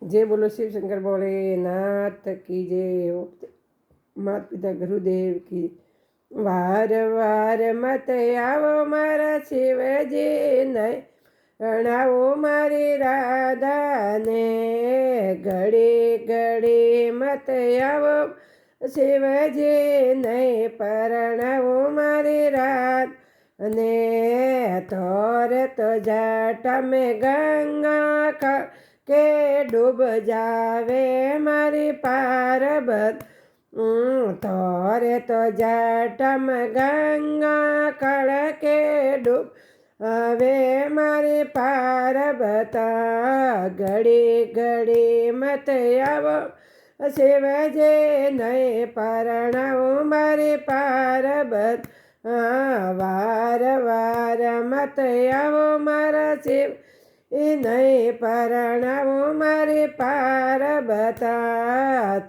जय बोलो शिव शंकर भोलेनाथ की जय। माता पिता गुरुदेव की। वार वार मत आवो मारा शिवजी नहीं रणावो मारी राधा ने घड़ी घड़ी मत आवो शिवजी नहीं परणावो मारी रात ने तोरे तो जाट में गंगा के डूब जावे मारी पार्वत तोरे तो जटम गंगा कड़ के डूब वे मारी पार्वत घड़ी घड़ी मत आवो शिवजे नहीं परणाओ मारी पार्वत वार वार मत आवो मारा शिव नहीं परणाओ मारी पार्वत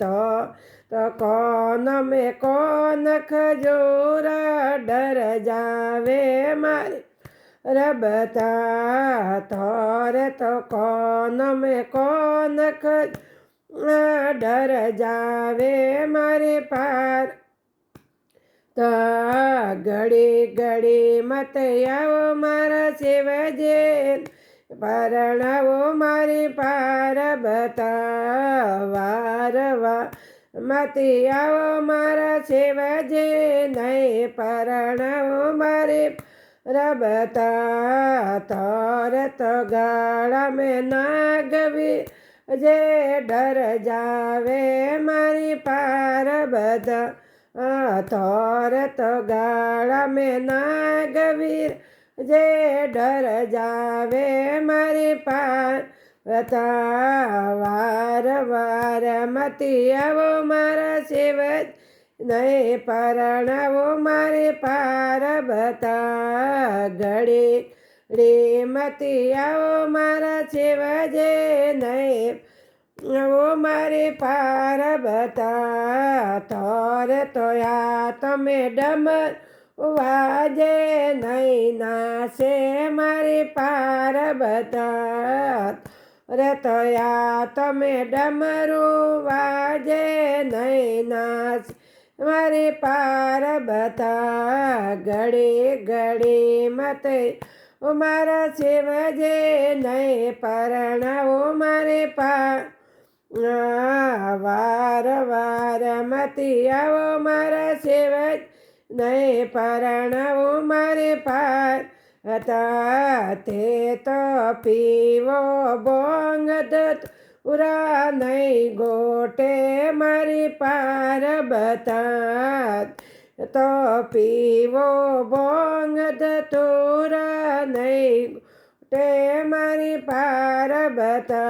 तो कौन में कौन खजूरा डर जावे मारी रबता थोरे तो कौन में कौन डर जावे मारे पार घड़ी घड़ी मत आओ मारा शिवजे परणाओ मारी पार्वता वार वार मत आओ मारा शिवजे नहीं परणाओ मारी रबता तोर तो गाड़ा में नागवी जे डर जावे मारी पार्वता तोर तो गाड़ा में नागवीर जे डर जावे मारी पार्वता वार वार मती आवो मारा शिव नहीं परणावो मारी पार्वता घड़ी घड़ी मती आवो मारा शिवजे नहीं वो मारी पार्वता तोर तो या तमें डमर वाजे नहीं नासे मारी पार्वता रे तो या तमें डमरू वाजे नहीं नास मारी पार्वता घड़ी घड़ी मत मारा शिवजे नहीं परणाओ मारे वार वार मती आवो मारा शिवज नहीं परणाओ मारे पार्वता ते तो पीवो बोंग उरा नहीं गोटे मारी पार्वता तो पीवो बोंग धतूरा नहीं गोटे मारी पार्वता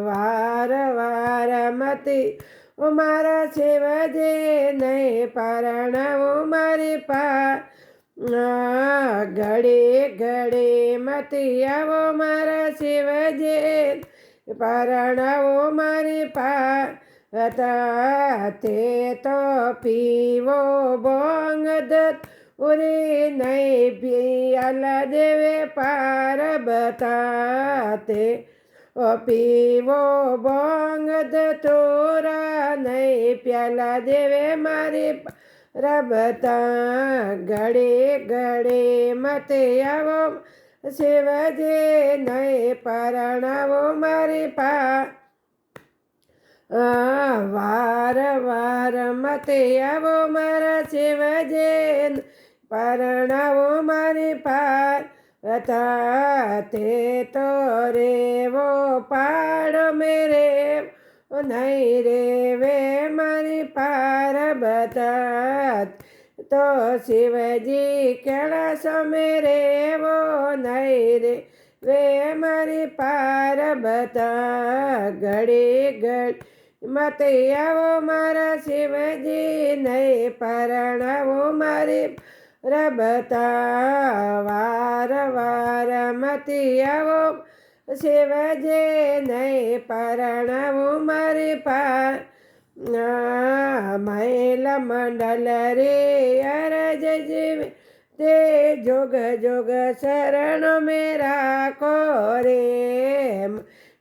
वार वार मती मारा शिवजे नहीं परणाओ मारी घड़ी घड़ी मती आवो मारा शिवजे परणाओ मारी पार्वता ते तो पीवो बोंग उरी नहीं पियल देवे पार्वता ते पीवो बोंग तोरा नहीं प्याला देवे मारी रबता घड़ी घड़ी मत आवो शिवजे नहीं परणाओ मारी वार वार मत आवो मारा शिवजे परणाओ मारी पार्वता ते तो रे वो पाड़ मेरे नहीं रे वे मारी पार्वता तो शिवजी केड़ा सो मेरे वो नहीं रे वे मारी पार्वता घड़ी घड़ी मत आवो मारा शिवजी नहीं परणाओ मारी रबता वार वार मती आवो शिवजे नहीं परणाओ मारी मैल मंडल रे अरज जीव ते जोग जोग शरण मेरा को रे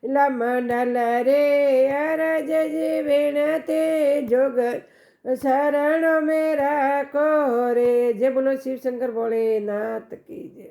લમંડલ રે અરજ જીવેણ તે જોગ શરણ મેરા કો રે. જે બોલો શિવશંકર ભોળેનાથ કી જય.